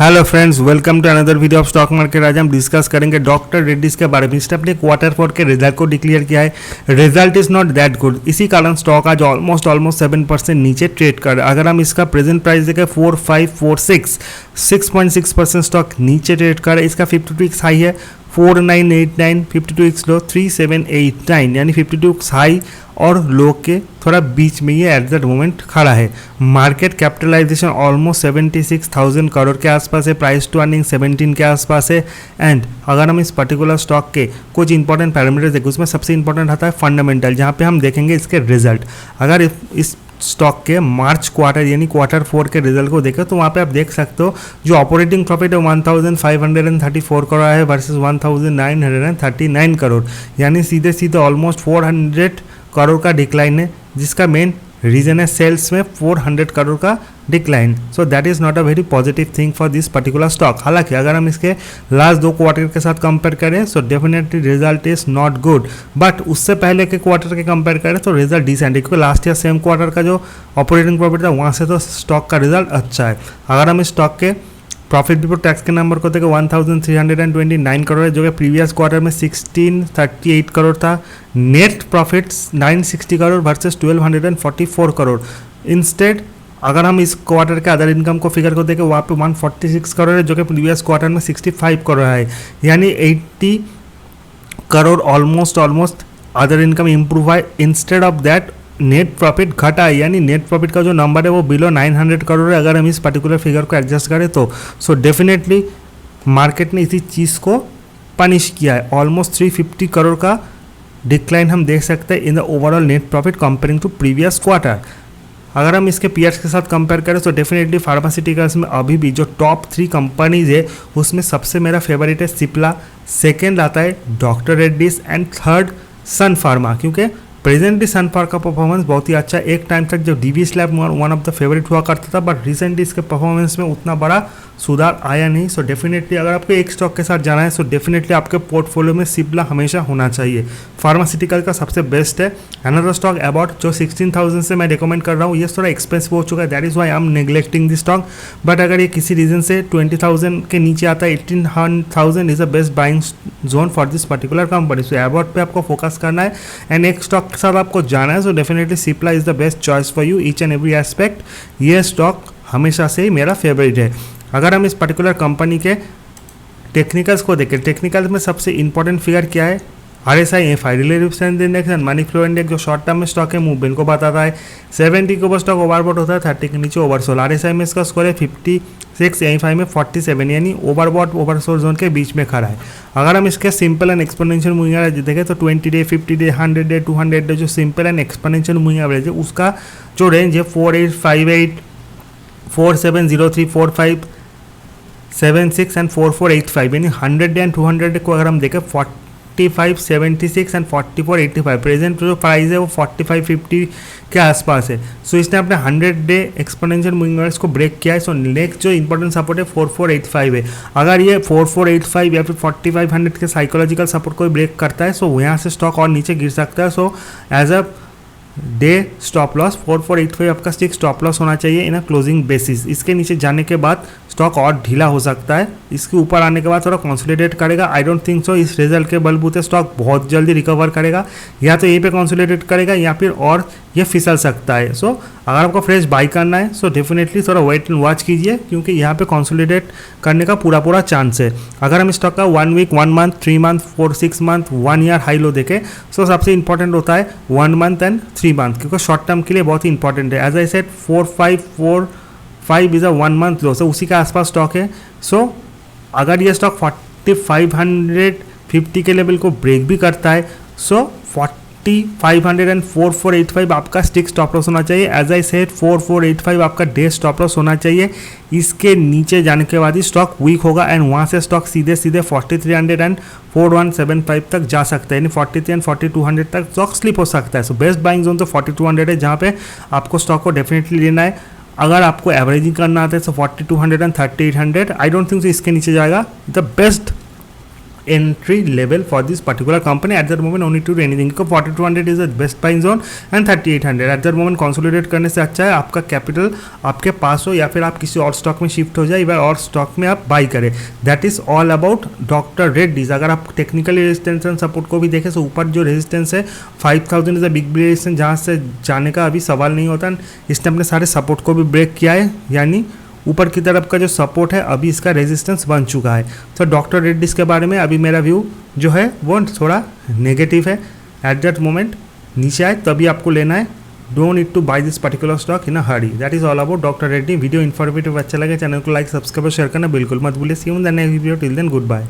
Hello friends, welcome to another video of stock market. आज हम discuss करेंगे doctor Reddy's के बारे में। इसने अपने क्वार्टर 4 के रिजल्ट को डिक्लेयर किया है। Result is not that good, इसी कारण स्टॉक आज ऑलमोस्ट 7% नीचे ट्रेड कर रहा है। अगर हम इसका प्रेजेंट प्राइस देखें 4546, 6.6% स्टॉक नीचे ट्रेड कर रहा है। इसका 52 वीक्स हाई है 4989, 52 वीक्स लो 3789, यानी 52 वीक्स हाई और लो के थोड़ा बीच में ये एट दैट मोमेंट खड़ा है। मार्केट कैपिटलाइजेशन ऑलमोस्ट 76,000 करोड़ के आसपास है। प्राइस टू अर्निंग 17 के आसपास है। एंड अगर हम इस पर्टिकुलर स्टॉक के कुछ इंपॉर्टेंट पैरामीटर्स देखें, उसमें सबसे इंपॉर्टेंट आता है फंडामेंटल, जहाँ पे हम देखेंगे इसके रिजल्ट। अगर इस स्टॉक के मार्च क्वार्टर यानी क्वार्टर 4 के रिजल्ट को देखें तो वहाँ पे आप देख सकते हो जो ऑपरेटिंग प्रॉफिट है 1534 करोड़ है वर्सेस 1939 करोड़, यानी सीधे सीधे ऑलमोस्ट 400 करोड़ का डिक्लाइन है, जिसका मेन रीजन है सेल्स में 400 करोड़ का decline. So that is not a very positive thing for this particular stock. हालांकि अगर हम इसके लास्ट 2 क्वार्टर के साथ कंपेयर करें so definitely result is not good, but उससे पहले के क्वार्टर के कंपेयर करें तो रिजल्ट डिसेंट है, क्योंकि लास्ट ईयर सेम क्वार्टर का जो ऑपरेटिंग प्रॉफिट था वहाँ से तो स्टॉक का रिजल्ट अच्छा है। अगर हम इस स्टॉक के प्रॉफिट बिफोर टैक्स के नंबर को देखें 1329 करोड़ है, जो कि प्रीवियस क्वार्टर में 1638 करोड़ था। Net profit 960 crore versus 1244 crore. Instead अगर हम इस क्वार्टर के अदर इनकम को फिगर को देखें वहाँ पे 146 करोड़ है, जो कि प्रीवियस क्वार्टर में 65 करोड़ है, यानी 80 crore almost other income improve है। Instead of that net profit घटा है, यानी नेट प्रॉफिट का जो नंबर है वो बिलो 900 करोड़ है अगर हम इस पर्टिकुलर फिगर को एडजस्ट करें तो। सो डेफिनेटली मार्केट ने इसी चीज़ को पनिश किया है। ऑलमोस्ट 350 करोड़ का डिक्लाइन हम देख सकते हैं in the overall net profit comparing to previous quarter. अगर हम इसके पीयर्स के साथ कंपेयर करें तो डेफिनेटली फार्मास्यूटिकल्स में अभी भी जो टॉप 3 कंपनीज है उसमें सबसे मेरा फेवरेट है सिप्ला, सेकेंड आता है doctor Reddy's and third Sun Pharma, क्योंकि प्रेजेंटली सन फार्मा का परफॉर्मेंस बहुत ही अच्छा है। एक टाइम तक जब Divi's lab one of the favourite हुआ करता था, बट रिसेंटली इसके परफॉर्मेंस में उतना बड़ा सुधार आया नहीं। सो डेफिनेटली अगर आपको एक स्टॉक के साथ जाना है सो डेफिनेटली आपके पोर्टफोलियो में सिप्ला हमेशा होना चाहिए। फार्मास्यूटिकल का सबसे बेस्ट है। अनदर स्टॉक अबाउट जो 16,000 से मैं रिकमेंड कर रहा हूँ, ये थोड़ा एक्सपेंसिव हो चुका है, that is why I am neglecting this stock. But अगर ये किसी रीजन से 20,000 के नीचे आता है 18,000 is the best buying zone for this particular company. So about पे आपको फोकस करना है एंड एक स्टॉक के साथ आपको जाना है। So definitely Cipla is the best choice for you each and every aspect. ये स्टॉक हमेशा से ही मेरा फेवरेट है। अगर हम इस पर्टिकुलर कंपनी के टेक्निकल्स को देखें, टेक्निकल्स में सबसे इंपॉर्टेंट फिगर क्या है, RSI FI relative strength index and money flow index, जो शॉर्ट टर्म में स्टॉक है मूवमेंट को बताता है। 70 के ऊपर स्टॉक ओवरबॉट होता है, 30 के नीचे ओवरसोल। RSI में इसका स्कोर है 56, FI में 47, यानी ओवरबॉट ओवरसोल जोन के बीच में खड़ा है। अगर हम इसके simple and exponential moving average देखें तो 20 डे, 50 डे, 100 डे, 200 डे जो simple and exponential moving average है उसका जो रेंज है 4858, 4703, 4576 एंड 4485, यानी 100 डे एंड 200 डे को अगर हम देखें 4576 एंड 4485। प्रेजेंट जो प्राइस है वो 4550 के आसपास है। सो इसने अपने 100 डे एक्सपोनेंशियल मूविंग एवरेज को ब्रेक किया है। सो नेक्स्ट जो इंपॉर्टेंट सपोर्ट है 4485 है। अगर ये 4485 या फिर 4500 के साइकोलॉजिकल सपोर्ट को ब्रेक करता है सो यहाँ से स्टॉक और नीचे गिर सकता है। So as a day stop loss 4485 आपका स्टिक स्टॉप लॉस होना चाहिए इन अ क्लोजिंग बेसिस। इसके नीचे जाने के बाद स्टॉक और ढीला हो सकता है, इसके ऊपर आने के बाद थोड़ा कंसोलिडेट करेगा। आई डोंट थिंक सो इस रिजल्ट के बलबूते स्टॉक बहुत जल्दी रिकवर करेगा, या तो यहीं पे कंसोलिडेट करेगा या फिर और ये फिसल सकता है। सो अगर आपको फ्रेश बाई करना है सो डेफिनेटली थोड़ा वेट एंड वॉच कीजिए, क्योंकि यहाँ पे कंसोलिडेट करने का पूरा चांस है। अगर हम स्टॉक का 1 week, 1 month, 3 month, 4, 6 month, 1 year high low देखें सो सबसे इंपॉर्टेंट होता है 1 मंथ एंड 3 मंथ, क्योंकि शॉर्ट टर्म के लिए बहुत ही इंपॉर्टेंट है। As I said 4545 is a 1 month low, so उसी के आसपास स्टॉक है। सो अगर ये स्टॉक 4550 के लेवल को ब्रेक भी करता है सो 4500 एंड 4485 आपका स्टिक स्टॉप लॉस होना चाहिए। एज आई सेड 4485 आपका डे स्टॉप लॉस होना चाहिए। इसके नीचे जाने के बाद ही स्टॉक वीक होगा एंड वहाँ से स्टॉक सीधे 4300 एंड 4175 तक जा सकता है, यानी 43 एंड 4200 तक स्टॉक स्लिप हो सकता है। सो बेस्ट बाइंग जोन तो 4200 है, जहाँ पे आपको स्टॉक को डेफिनेटली लेना है। अगर आपको एवरेजिंग करना आता है तो 4200 and 3800, I don't think so इसके नीचे जाएगा। The best entry level for this particular company. At that moment, no need to do anything. 4200 is the best buying zone and 3800 at that moment consolidate करने से अच्छा है आपका capital आपके पास हो या फिर आप किसी और स्टॉक में शिफ्ट हो जाए और स्टॉक में आप बाई करें. That is all about doctor Reddy's. अगर आप टेक्निकली रेजिस्टेंस एंड सपोर्ट को भी देखें तो ऊपर जो रेजिस्टेंस है 5000 इज अ बिग रेजिस्टेंस जहाँ से जाने का अभी सवाल नहीं होता. इसने अपने सारे सपोर्ट को भी ब्रेक किया है, यानी ऊपर की तरफ का जो सपोर्ट है अभी इसका रेजिस्टेंस बन चुका है. तो डॉक्टर रेड्डीज के बारे में अभी मेरा व्यू जो है वो थोड़ा नेगेटिव है. एट दैट मोमेंट नीचे आए तभी आपको लेना है. Don't need to buy this particular stock in a hurry. That is all about doctor Reddy. Video informative अच्छा लगे चैनल को लाइक सब्सक्राइब शेयर करना बिल्कुल मत भूलिए. See you in the next video. Till then good bye.